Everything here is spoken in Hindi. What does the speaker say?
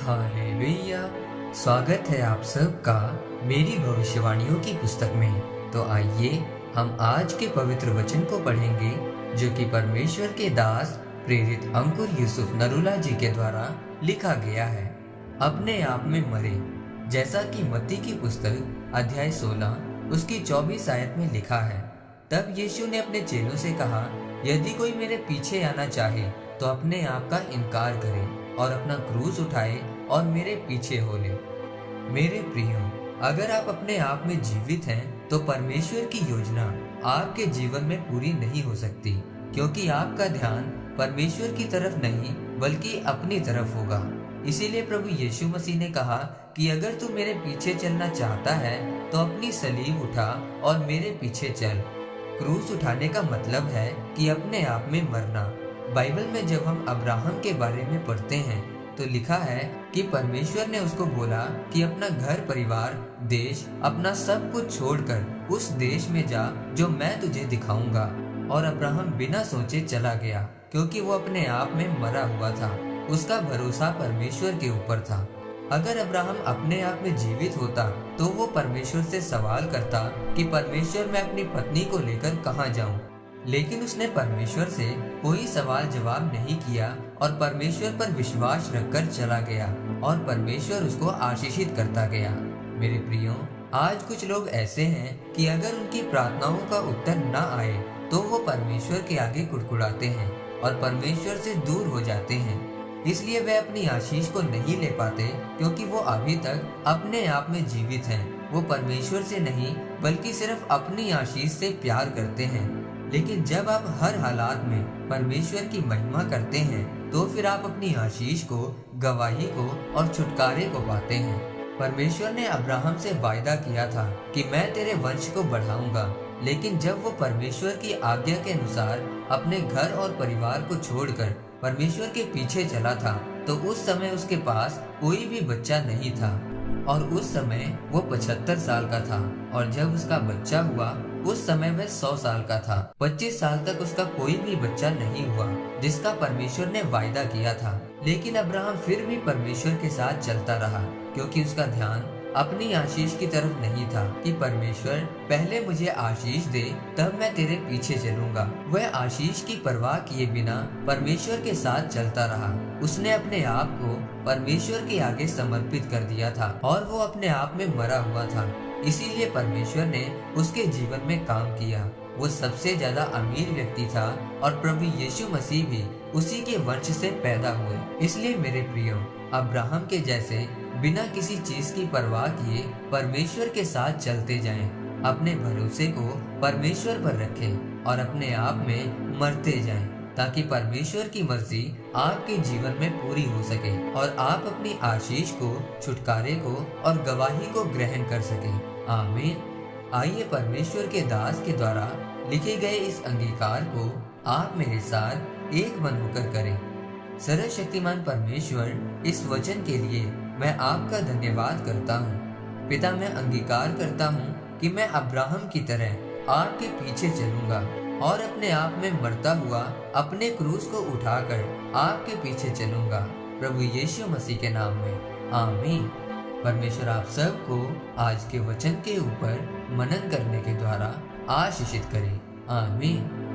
हालेलुया। स्वागत है आप सबका मेरी भविष्यवाणियों की पुस्तक में। तो आइए हम आज के पवित्र वचन को पढ़ेंगे जो कि परमेश्वर के दास प्रेरित अंकुर यूसुफ नरूला जी के द्वारा लिखा गया है। अपने आप में मरे, जैसा कि मत्ती की पुस्तक अध्याय 16 उसकी 24 आयत में लिखा है। तब यीशु ने अपने चेलों से कहा, यदि कोई मेरे पीछे आना चाहे तो अपने आप का इनकार करे और अपना क्रूस उठाए और मेरे पीछे हो ले। मेरे प्रियो, अगर आप अपने आप में जीवित हैं तो परमेश्वर की योजना आपके जीवन में पूरी नहीं हो सकती, क्योंकि आपका ध्यान परमेश्वर की तरफ नहीं बल्कि अपनी तरफ होगा। इसीलिए प्रभु यीशु मसीह ने कहा कि अगर तू मेरे पीछे चलना चाहता है तो अपनी सलीब उठा और मेरे पीछे चल। क्रूस उठाने का मतलब है कि अपने आप में मरना। बाइबल में जब हम अब्राहम के बारे में पढ़ते हैं तो लिखा है कि परमेश्वर ने उसको बोला कि अपना घर परिवार, देश, अपना सब कुछ छोड़कर उस देश में जा जो मैं तुझे दिखाऊंगा। और अब्राहम बिना सोचे चला गया, क्योंकि वो अपने आप में मरा हुआ था। उसका भरोसा परमेश्वर के ऊपर था। अगर अब्राहम अपने आप में जीवित होता तो वो परमेश्वर से सवाल करता कि परमेश्वर, मैं अपनी पत्नी को लेकर कहाँ जाऊं। लेकिन उसने परमेश्वर से कोई सवाल जवाब नहीं किया और परमेश्वर पर विश्वास रखकर चला गया और परमेश्वर उसको आशीषित करता गया। मेरे प्रियो, आज कुछ लोग ऐसे हैं कि अगर उनकी प्रार्थनाओं का उत्तर न आए तो वो परमेश्वर के आगे कुड़कुड़ाते हैं और परमेश्वर से दूर हो जाते हैं। इसलिए वे अपनी आशीष को नहीं ले पाते, क्योंकि वो अभी तक अपने आप में जीवित हैं। वो परमेश्वर से नहीं बल्कि सिर्फ अपनी आशीष से प्यार करते हैं। लेकिन जब आप हर हालात में परमेश्वर की महिमा करते हैं तो फिर आप अपनी आशीष को, गवाही को और छुटकारे को पाते हैं। परमेश्वर ने अब्राहम से वायदा किया था कि मैं तेरे वंश को बढ़ाऊंगा, लेकिन जब वो परमेश्वर की आज्ञा के अनुसार अपने घर और परिवार को छोड़कर परमेश्वर के पीछे चला था तो उस समय उसके पास कोई भी बच्चा नहीं था और उस समय वो 75 साल का था। और जब उसका बच्चा हुआ उस समय वह 100 साल का था। 25 साल तक उसका कोई भी बच्चा नहीं हुआ जिसका परमेश्वर ने वायदा किया था। लेकिन अब्राहम फिर भी परमेश्वर के साथ चलता रहा, क्योंकि उसका ध्यान अपनी आशीष की तरफ नहीं था कि परमेश्वर, पहले मुझे आशीष दे तब मैं तेरे पीछे चलूंगा। वह आशीष की परवाह किए बिना परमेश्वर के साथ चलता रहा। उसने अपने आप को परमेश्वर के आगे समर्पित कर दिया था और वो अपने आप में मरा हुआ था। इसीलिए परमेश्वर ने उसके जीवन में काम किया। वो सबसे ज्यादा अमीर व्यक्ति था और प्रभु यीशु मसीह भी उसी के वंश से पैदा हुए। इसलिए मेरे प्रियो, अब्राहम के जैसे बिना किसी चीज की परवाह किए परमेश्वर के साथ चलते जाएं। अपने भरोसे को परमेश्वर पर रखें और अपने आप में मरते जाएं, ताकि परमेश्वर की मर्जी आपके जीवन में पूरी हो सके और आप अपनी आशीष को, छुटकारे को और गवाही को ग्रहण कर सकें। आमीन। आइए परमेश्वर के दास के द्वारा लिखे गए इस अंगीकार को आप मेरे साथ एक मन होकर करें। सर्वशक्तिमान परमेश्वर, इस वचन के लिए मैं आपका धन्यवाद करता हूँ। पिता, मैं अंगीकार करता हूँ कि मैं अब्राहम की तरह आपके पीछे चलूंगा और अपने आप में मरता हुआ अपने क्रूस को उठाकर आपके पीछे चलूंगा, प्रभु यीशु मसीह के नाम में। आमीन। परमेश्वर आप सबको आज के वचन के ऊपर मनन करने के द्वारा आशीषित करे। आमीन।